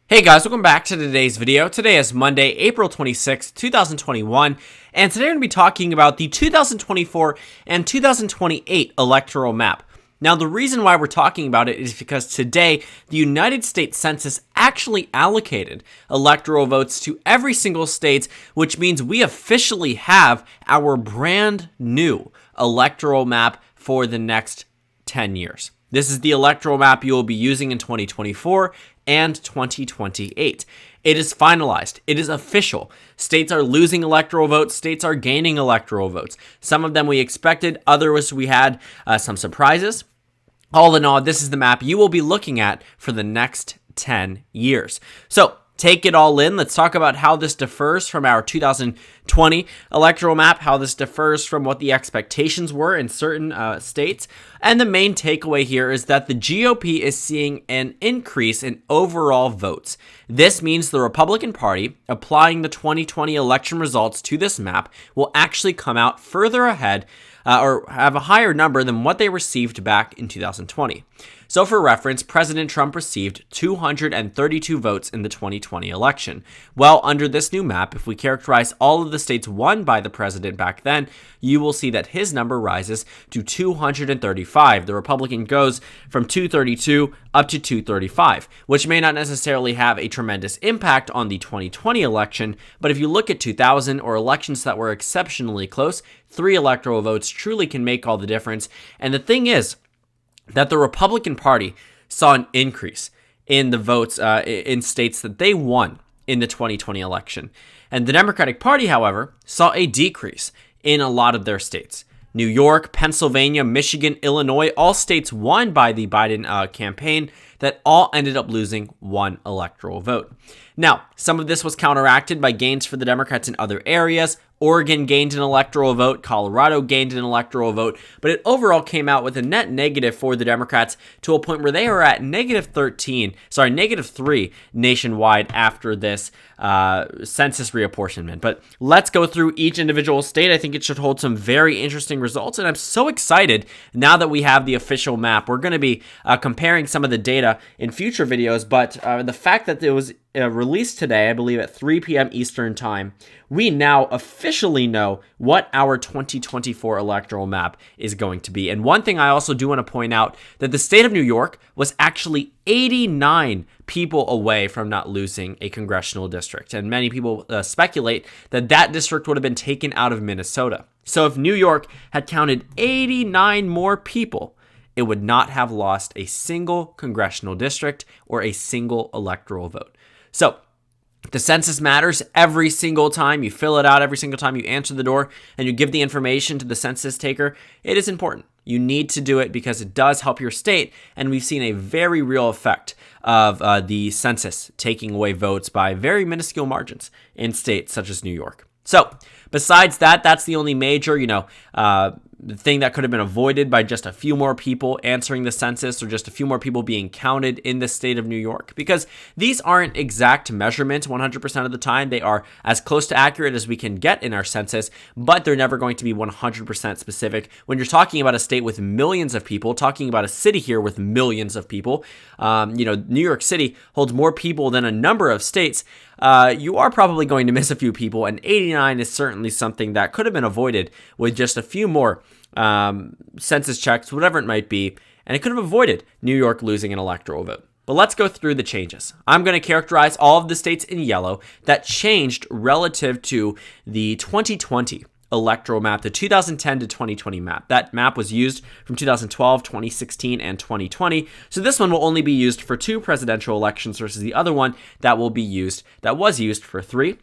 Hey guys, welcome back to today's video. Today is Monday, April 26, 2021, and today we're going to be talking about the 2024 and 2028 electoral map. Now, the reason why we're talking about it is because today, the United States Census actually allocated electoral votes to every single state, which means we officially have our brand new electoral map for the next 10 years. This is the electoral map you will be using in 2024 and 2028. It is finalized. It is official. States are losing electoral votes. States are gaining electoral votes. Some of them we expected. Others we had some surprises. All in all, this is the map you will be looking at for the next 10 years. So take it all in. Let's talk about how this differs from our 2020 electoral map, how this differs from what the expectations were in certain states. And the main takeaway here is that the GOP is seeing an increase in overall votes. This means the Republican Party, applying the 2020 election results to this map, will actually come out further ahead or have a higher number than what they received back in 2020. So for reference, President Trump received 232 votes in the 2020 election. Well, under this new map, if we characterize all of the states won by the president back then, you will see that his number rises to 235. The Republican goes from 232 up to 235, which may not necessarily have a tremendous impact on the 2020 election, but if you look at 2000 or elections that were exceptionally close, 3 electoral votes truly can make all the difference. And the thing is that the Republican Party saw an increase in the votes in states that they won in the 2020 election. And the Democratic Party, however, saw a decrease in a lot of their states. New York, Pennsylvania, Michigan, Illinois, all states won by the Biden campaign that all ended up losing 1 electoral vote. Now, some of this was counteracted by gains for the Democrats in other areas. Oregon gained an electoral vote, Colorado gained an electoral vote, but it overall came out with a net negative for the Democrats to a point where they are at negative 3 nationwide after this census reapportionment. But let's go through each individual state. I think it should hold some very interesting results, and I'm so excited now that we have the official map. We're going to be comparing some of the data in future videos, but the fact that it was released today, I believe at 3 p.m. Eastern Time, we now officially know what our 2024 electoral map is going to be. And one thing I also do want to point out that the state of New York was actually 89 people away from not losing a congressional district. And many people speculate that that district would have been taken out of Minnesota. So if New York had counted 89 more people, it would not have lost a single congressional district or a single electoral vote. So the census matters every single time you fill it out, every single time you answer the door and you give the information to the census taker. It is important. You need to do it because it does help your state. And we've seen a very real effect of the census taking away votes by very minuscule margins in states such as New York. So besides that, that's the only major, the thing that could have been avoided by just a few more people answering the census or just a few more people being counted in the state of New York, because these aren't exact measurements 100% of the time. They are as close to accurate as we can get in our census, but they're never going to be 100% specific. When you're talking about a state with millions of people, talking about a city here with millions of people, New York City holds more people than a number of states. You are probably going to miss a few people, and 89 is certainly something that could have been avoided with just a few more census checks, whatever it might be, and it could have avoided New York losing an electoral vote. But let's go through the changes. I'm going to characterize all of the states in yellow that changed relative to the 2020 electoral map, the 2010 to 2020 map. That map was used from 2012, 2016, and 2020. So this one will only be used for 2 presidential elections versus the other one that was used for 3.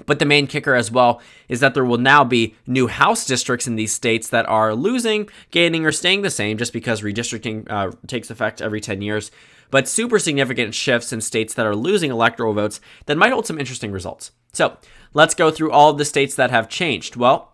But the main kicker as well is that there will now be new House districts in these states that are losing, gaining, or staying the same just because redistricting takes effect every 10 years. But super significant shifts in states that are losing electoral votes that might hold some interesting results. So let's go through all of the states that have changed. Well,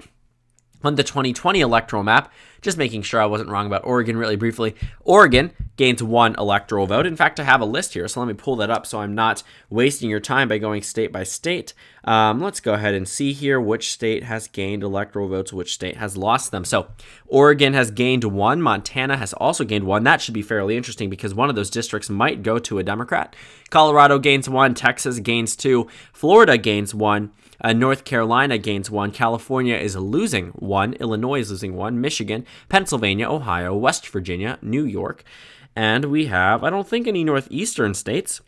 On the 2020 electoral map, just making sure I wasn't wrong about Oregon really briefly, Oregon gains 1 electoral vote. In fact, I have a list here, so let me pull that up so I'm not wasting your time by going state by state. Let's go ahead and see here which state has gained electoral votes, which state has lost them. So Oregon has gained 1. Montana has also gained 1. That should be fairly interesting because one of those districts might go to a Democrat. Colorado gains 1. Texas gains 2. Florida gains 1. North Carolina gains 1. California is losing 1. Illinois is losing 1. Michigan, Pennsylvania, Ohio, West Virginia, New York. And we have, I don't think, any northeastern states.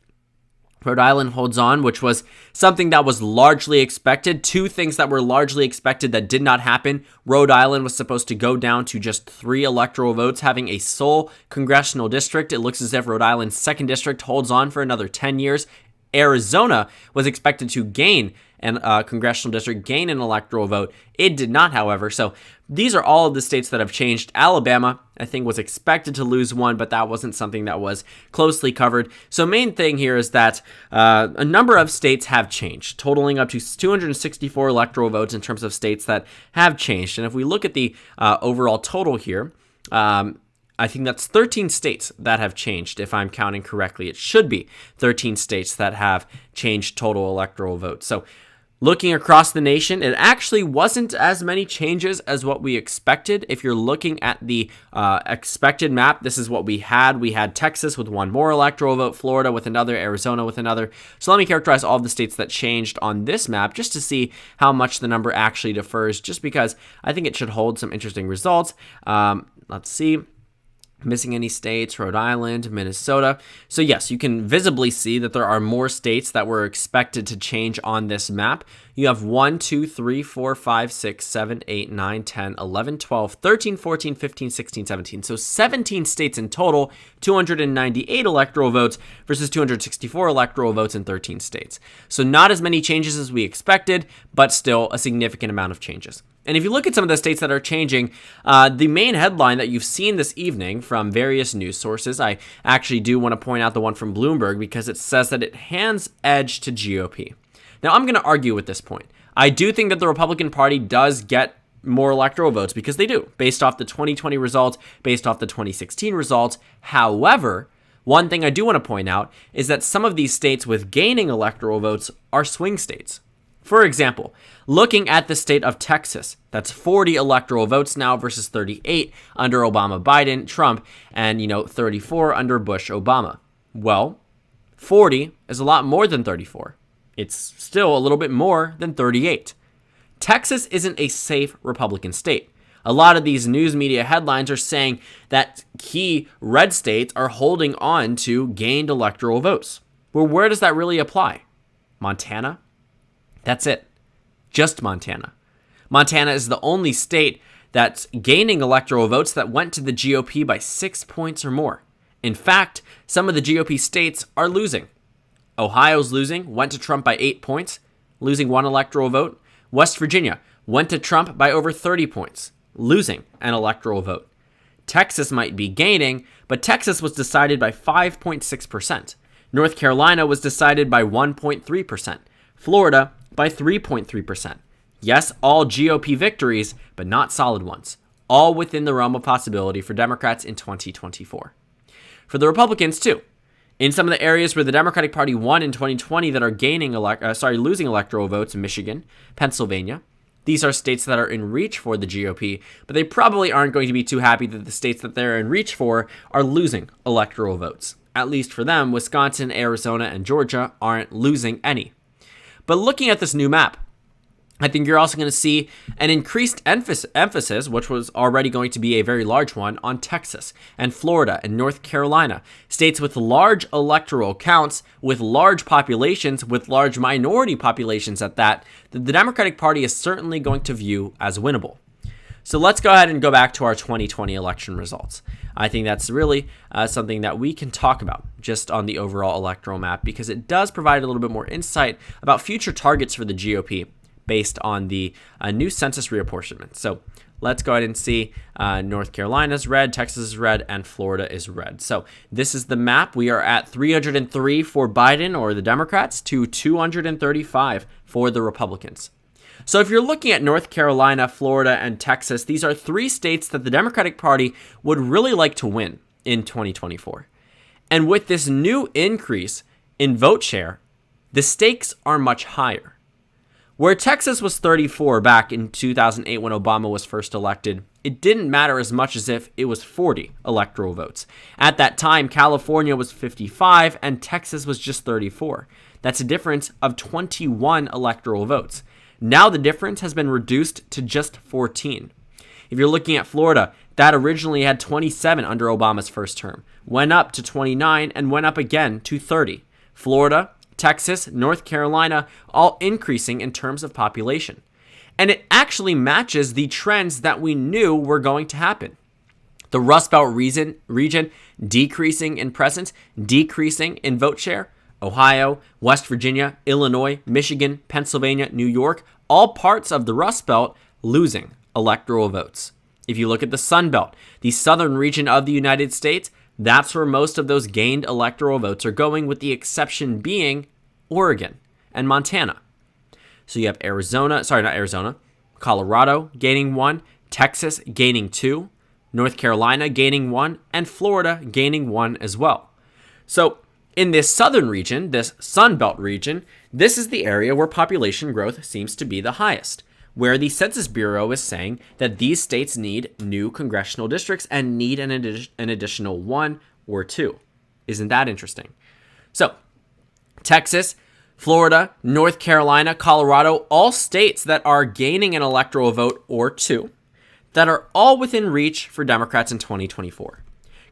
Rhode Island holds on, which was something that was largely expected. 2 things that were largely expected that did not happen. Rhode Island was supposed to go down to just 3 electoral votes, having a sole congressional district. It looks as if Rhode Island's 2nd district holds on for another 10 years. Arizona was expected to gain a congressional district, gain an electoral vote. It did not, however. So these are all of the states that have changed. Alabama, I think, was expected to lose 1, but that wasn't something that was closely covered. So main thing here is that a number of states have changed, totaling up to 264 electoral votes in terms of states that have changed. And if we look at the overall total here, I think that's 13 states that have changed, if I'm counting correctly. It should be 13 states that have changed total electoral votes. So looking across the nation, it actually wasn't as many changes as what we expected. If you're looking at the expected map, this is what we had. We had Texas with 1 more electoral vote, Florida with another, Arizona with another. So let me characterize all of the states that changed on this map just to see how much the number actually differs, just because I think it should hold some interesting results. Let's see. Missing any states, Rhode Island, Minnesota. So yes, you can visibly see that there are more states that were expected to change on this map. You have 1, 2, 3, 4, 5, 6, 7, 8, 9, 10, 11, 12, 13, 14, 15, 16, 17. So 17 states in total, 298 electoral votes versus 264 electoral votes in 13 states. So not as many changes as we expected, but still a significant amount of changes. And if you look at some of the states that are changing, the main headline that you've seen this evening from various news sources, I actually do want to point out the one from Bloomberg because it says that it hands edge to GOP. Now, I'm going to argue with this point. I do think that the Republican Party does get more electoral votes because they do, based off the 2020 results, based off the 2016 results. However, one thing I do want to point out is that some of these states with gaining electoral votes are swing states. For example, looking at the state of Texas, that's 40 electoral votes now versus 38 under Obama, Biden, Trump, and 34 under Bush, Obama. Well, 40 is a lot more than 34. It's still a little bit more than 38. Texas isn't a safe Republican state. A lot of these news media headlines are saying that key red states are holding on to gained electoral votes. Well, where does that really apply? Montana? That's it. Just Montana. Montana is the only state that's gaining electoral votes that went to the GOP by 6 points or more. In fact, some of the GOP states are losing. Ohio's losing, went to Trump by 8 points, losing 1 electoral vote. West Virginia went to Trump by over 30 points, losing an electoral vote. Texas might be gaining, but Texas was decided by 5.6%. North Carolina was decided by 1.3%. Florida by 3.3%. Yes, all GOP victories, but not solid ones. All within the realm of possibility for Democrats in 2024. For the Republicans, too. In some of the areas where the Democratic Party won in 2020 that are losing electoral votes, Michigan, Pennsylvania. These are states that are in reach for the GOP, but they probably aren't going to be too happy that the states that they're in reach for are losing electoral votes. At least for them, Wisconsin, Arizona, and Georgia aren't losing any. But looking at this new map, I think you're also going to see an increased emphasis, which was already going to be a very large one, on Texas and Florida and North Carolina, states with large electoral counts, with large populations, with large minority populations at that the Democratic Party is certainly going to view as winnable. So let's go ahead and go back to our 2020 election results. I think that's really something that we can talk about just on the overall electoral map because it does provide a little bit more insight about future targets for the GOP based on the new census reapportionment. So let's go ahead and see North Carolina's red, Texas is red, and Florida is red. So this is the map. We are at 303 for Biden or the Democrats to 235 for the Republicans. So if you're looking at North Carolina, Florida, and Texas, these are 3 states that the Democratic Party would really like to win in 2024. And with this new increase in vote share, the stakes are much higher. Where Texas was 34 back in 2008 when Obama was first elected, it didn't matter as much as if it was 40 electoral votes. At that time, California was 55 and Texas was just 34. That's a difference of 21 electoral votes. Now the difference has been reduced to just 14. If you're looking at Florida, that originally had 27 under Obama's first term, went up to 29 and went up again to 30. Florida, Texas, North Carolina, all increasing in terms of population. And it actually matches the trends that we knew were going to happen. The Rust Belt region decreasing in presence, decreasing in vote share. Ohio, West Virginia, Illinois, Michigan, Pennsylvania, New York, all parts of the Rust Belt losing electoral votes. If you look at the Sun Belt, the southern region of the United States, that's where most of those gained electoral votes are going, with the exception being Oregon and Montana. So you have Colorado gaining 1, Texas gaining 2, North Carolina gaining 1, and Florida gaining 1 as well. So in this southern region, this Sun Belt region, this is the area where population growth seems to be the highest, where the Census Bureau is saying that these states need new congressional districts and need an additional 1 or 2. Isn't that interesting? So, Texas, Florida, North Carolina, Colorado, all states that are gaining an electoral vote or 2, that are all within reach for Democrats in 2024.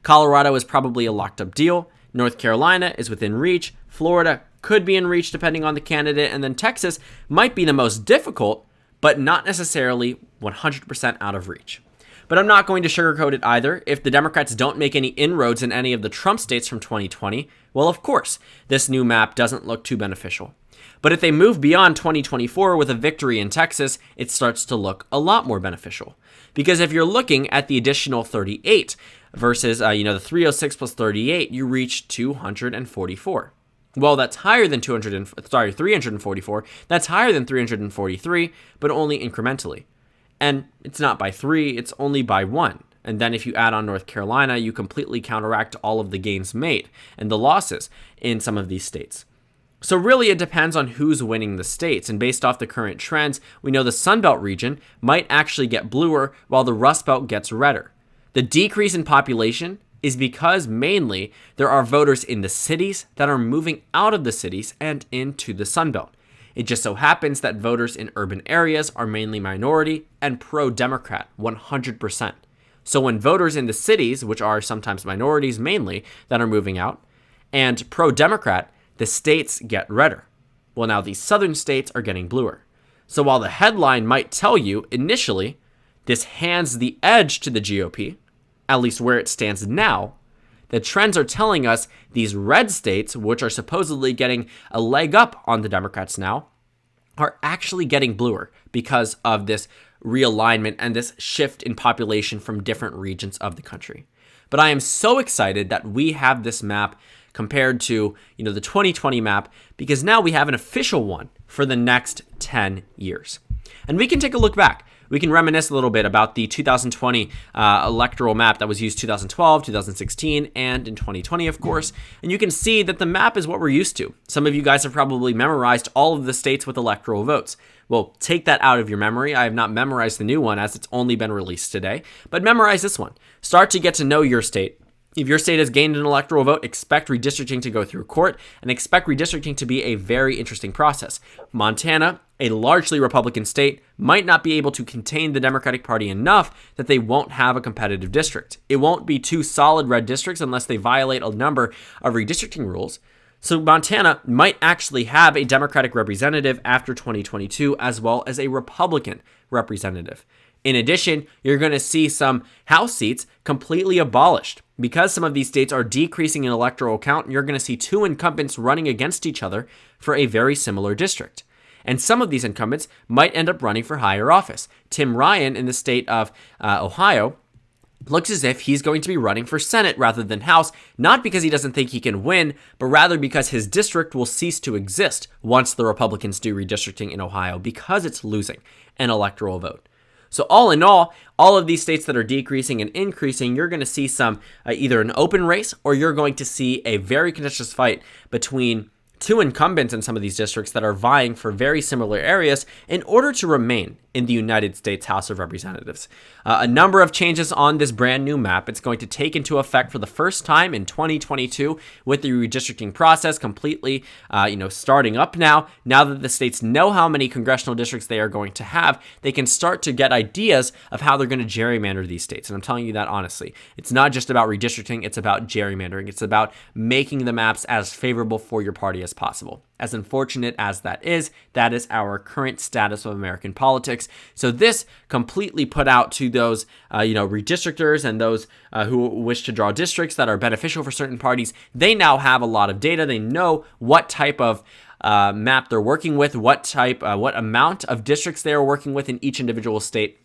Colorado is probably a locked up deal. North Carolina is within reach. Florida could be in reach depending on the candidate. And then Texas might be the most difficult, but not necessarily 100% out of reach. But I'm not going to sugarcoat it either. If the Democrats don't make any inroads in any of the Trump states from 2020, well, of course, this new map doesn't look too beneficial. But if they move beyond 2024 with a victory in Texas, it starts to look a lot more beneficial. Because if you're looking at the additional 38 versus, the 306 plus 38, you reach 244. Well, that's higher than 344. That's higher than 343, but only incrementally. And it's not by 3, it's only by 1. And then if you add on North Carolina, you completely counteract all of the gains made and the losses in some of these states. So really, it depends on who's winning the states. And based off the current trends, we know the Sun Belt region might actually get bluer while the Rust Belt gets redder. The decrease in population is because mainly there are voters in the cities that are moving out of the cities and into the Sun Belt. It just so happens that voters in urban areas are mainly minority and pro-Democrat, 100%. So when voters in the cities, which are sometimes minorities mainly, that are moving out, and pro-Democrat, the states get redder. Well, now these southern states are getting bluer. So while the headline might tell you initially this hands the edge to the GOP, at least where it stands now, the trends are telling us these red states, which are supposedly getting a leg up on the Democrats now, are actually getting bluer because of this realignment and this shift in population from different regions of the country. But I am so excited that we have this map compared to, the 2020 map, because now we have an official one for the next 10 years. And we can take a look back. We can reminisce a little bit about the 2020 electoral map that was used 2012, 2016, and in 2020, of course. And you can see that the map is what we're used to. Some of you guys have probably memorized all of the states with electoral votes. Well, take that out of your memory. I have not memorized the new one as it's only been released today, but memorize this one. Start to get to know your state. If your state has gained an electoral vote, expect redistricting to go through court and expect redistricting to be a very interesting process. Montana, a largely Republican state, might not be able to contain the Democratic Party enough that they won't have a competitive district. It won't be two solid red districts unless they violate a number of redistricting rules. So Montana might actually have a Democratic representative after 2022 as well as a Republican representative. In addition, you're going to see some House seats completely abolished. Because some of these states are decreasing in electoral count, you're going to see two incumbents running against each other for a very similar district. And some of these incumbents might end up running for higher office. Tim Ryan in the state of Ohio looks as if he's going to be running for Senate rather than House, not because he doesn't think he can win, but rather because his district will cease to exist once the Republicans do redistricting in Ohio, because it's losing an electoral vote. So all in all of these states that are decreasing and increasing, you're going to see some either an open race, or you're going to see a very contentious fight between two incumbents in some of these districts that are vying for very similar areas in order to remain in the United States House of Representatives. A number of changes on this brand new map. It's going to take into effect for the first time in 2022 with the redistricting process completely, starting up now. Now that the states know how many congressional districts they are going to have, they can start to get ideas of how they're going to gerrymander these states. And I'm telling you that honestly. It's not just about redistricting, it's about gerrymandering. It's about making the maps as favorable for your party as possible. As unfortunate as that is our current status of American politics. So this completely put out to those, redistrictors and those who wish to draw districts that are beneficial for certain parties. They now have a lot of data. They know what type of map they're working with, what amount of districts they are working with in each individual state.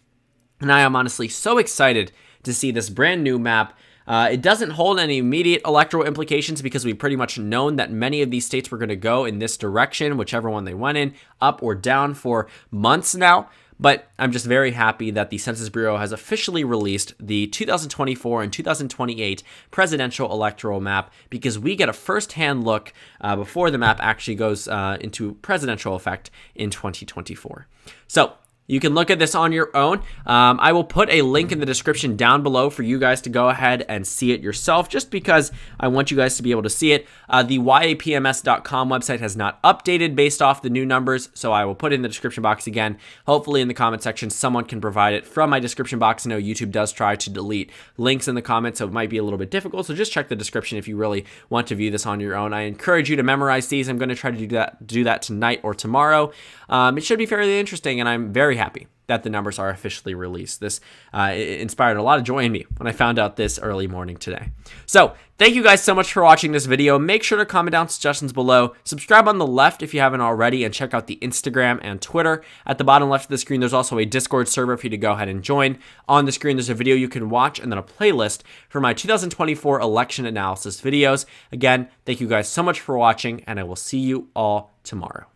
And I am honestly so excited to see this brand new map. It doesn't hold any immediate electoral implications because we've pretty much known that many of these states were going to go in this direction, whichever one they went in, up or down for months now. But I'm just very happy that the Census Bureau has officially released the 2024 and 2028 presidential electoral map, because we get a first-hand look before the map actually goes into presidential effect in 2024. So you can look at this on your own. I will put a link in the description down below for you guys to go ahead and see it yourself, just because I want you guys to be able to see it. The yapms.com website has not updated based off the new numbers, so I will put it in the description box again. Hopefully in the comment section, someone can provide it from my description box. I know YouTube does try to delete links in the comments, so it might be a little bit difficult, so just check the description if you really want to view this on your own. I encourage you to memorize these. I'm going to try to do that tonight or tomorrow. It should be fairly interesting, and I'm very happy that the numbers are officially released. This inspired a lot of joy in me when I found out this early morning today. So thank you guys so much for watching this video. Make sure to comment down suggestions below. Subscribe on the left if you haven't already, and check out the Instagram and Twitter. At the bottom left of the screen, there's also a Discord server for you to go ahead and join. On the screen, there's a video you can watch, and then a playlist for my 2024 election analysis videos. Again, thank you guys so much for watching, and I will see you all tomorrow.